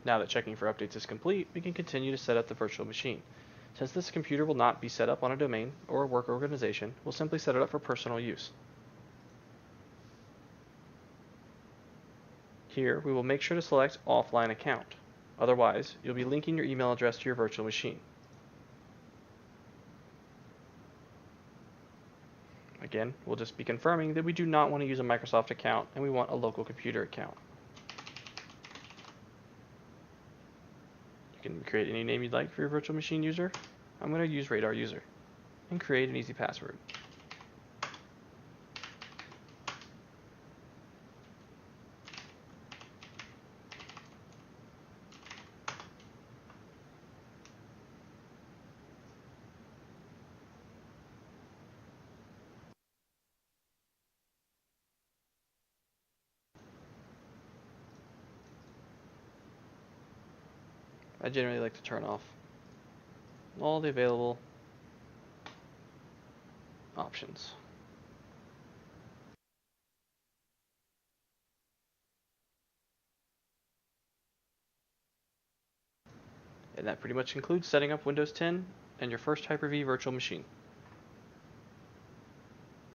Now that checking for updates is complete, we can continue to set up the virtual machine. Since this computer will not be set up on a domain or a work organization, we'll simply set it up for personal use. Here, we will make sure to select Offline Account. Otherwise, you'll be linking your email address to your virtual machine. Again, we'll just be confirming that we do not want to use a Microsoft account and we want a local computer account. You can create any name you'd like for your virtual machine user. I'm going to use Radar User and create an easy password. I generally like to turn off all the available options. And that pretty much concludes setting up Windows 10 and your first Hyper-V virtual machine.